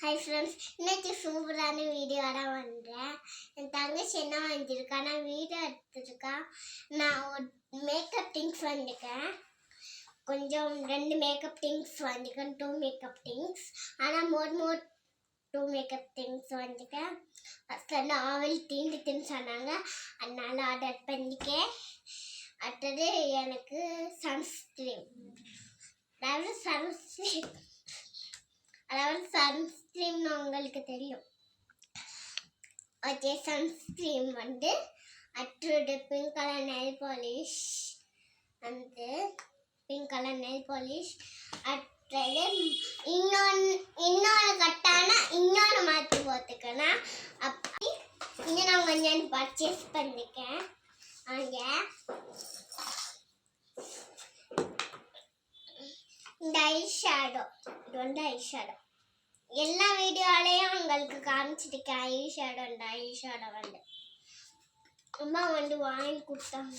Hi friends, இன்னைக்கு சூப்பரான வீடியோட வந்துடுறேன். என் தங்கச்சி என்ன வாங்கியிருக்கானா வீடியோ எடுத்துருக்கா. நான் ஒரு மேக்கப் திங்ஸ் வாங்கியிருக்கேன். கொஞ்சம் 2 மேக்கப் திங்ஸ் வாங்கியிருக்கேன், 2 மேக்கப் திங்ஸ். ஆனால் மோர் 2 மேக்கப் திங்ஸ் வாங்கியிருக்கேன். ஃபஸ்ட் வந்து ஆவில் தீந்துட்டுன்னு சொன்னாங்க, அதனால ஆர்டர் பண்ணிக்கேன். அடுத்தது எனக்கு சன்ஸ்க்ரீம், அதாவது சன்ஸ்க்ரீம்னு உங்களுக்கு தெரியும். ஓகே, சன்ஸ்க்ரீம் வந்து அடுத்தது பிங்க் கலர் நெயில் பாலிஷ், வந்து பிங்க் கலர் நெயில் பாலிஷ். அடுத்தது இன்னொன்று கட்டான இன்னொன்று மாற்றி போட்டுக்கணும். அப்படி இன்னும் நான் கொஞ்சம் பர்ச்சேஸ் பண்ணிக்கேன். அங்கே இந்த ஐஷேடோ, இது வந்து ஐஷேடோ எல்லா வீடியோலையும் உங்களுக்கு காமிச்சிருக்கேன். ஐஷேடோ வந்து அம்மா வந்து வாங்கி கொடுத்தாங்க.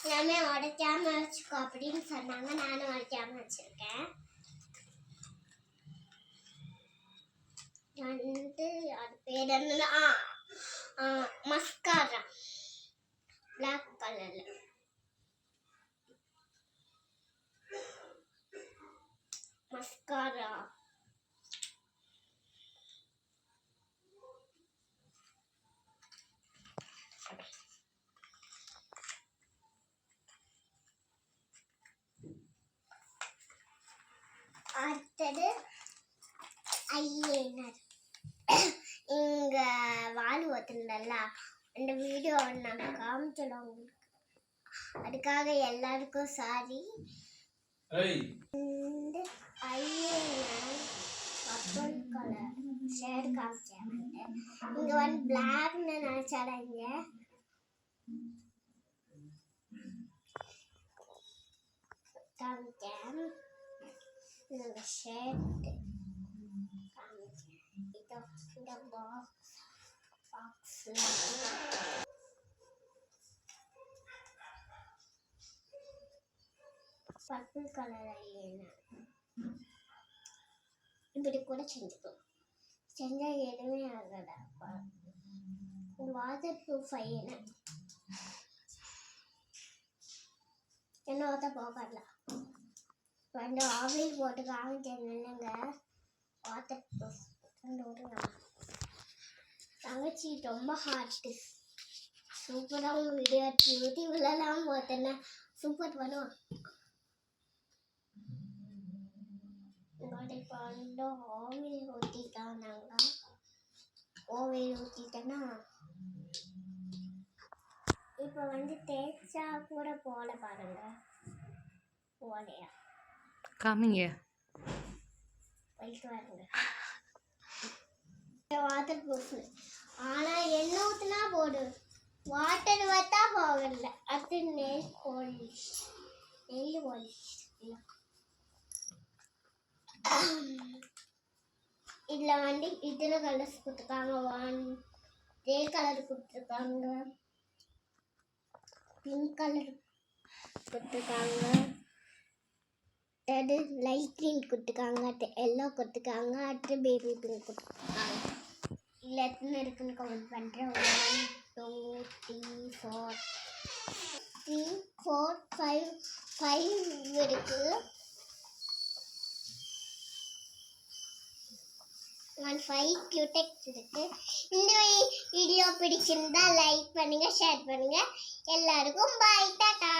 எல்லாமே உடைக்காம வச்சுக்கோ அப்படின்னு சொன்னாங்க, நானும் உடைக்காம வச்சிருக்கேன். வந்து அது பேர் என்னன்னா மஸ்காரா, பிளாக் கலர்ல மஸ்காரா. அடுத்தது ஐலைனர். இங்க வால் ஓத்துனல அந்த வீடியோ நாங்க காமிச்சோம் உங்களுக்கு, அதுக்காக எல்லாருக்கும் சாரி. இந்த ஐலைனர் பர்பிள் கலர் ஷேட் காமிச்சேன். இங்க வந்து பிளாக்னு நினைச்சாடாங்க. காமிச்சேன் இந்த ஷேட் காமிச்சேன். இந்த பாக்ஸ்ல பர்பிள் கலர் ஐலைனர் இப்படி கூட செஞ்சுக்கலாம். செஞ்சா எதுவுமே ஆகாதா. வாட்டர் ப்ரூஃப் ஐலைனர் என்ன ஓட்ட போகல. வந்து ஆவில் போட்டு காமிச்சேன்னுங்க, வாட்டர் ப்ரூஃப். தங்கச்சி ரொம்ப ஹார்ட்டு, சூப்பராக வீடியோ யூடியூப்லலாம் போத்தேன்னா சூப்பர் பண்ணுவான். இப்போ வந்து ஆவில் ஊற்றிட்டாங்க. ஆவில் ஊற்றிட்டேன்னா இப்போ வந்து தேய்ச்சா கூட போல பாருங்க, போலையா காமிங்க போயிட்டு வாருங்க. வாட்டர் ப்ரூஃப் ஆனால் என்ன ஊற்றினா போடு, வாட்டர் பார்த்தா போகல. அது நெயில் பாலிஷ் இதில் வந்து இத்தனை கலர்ஸ் கொடுத்துருக்காங்க. ரெட் கலர் கொடுத்துருக்காங்க, பிங்க் கலர் கொடுத்துருக்காங்க, அடுத்தது லைட் க்ரீன் கொடுத்துருக்காங்க, அடுத்து எல்லோ கொடுத்துருக்காங்க, அடுத்து பேபி பிங்க் கொடுத்துருக்காங்க. இதில் எத்தனை இருக்குன்னு கமெண்ட் பண்ணுறேன். 1 2 3 4 5 இருக்குது. 5 கியூடெக்ஸ் இருக்கு. இந்த வீடியோ பிடிச்சிருந்தா லைக் பண்ணுங்க, ஷேர் பண்ணுங்க. எல்லாருக்கும் பாய், டாடா.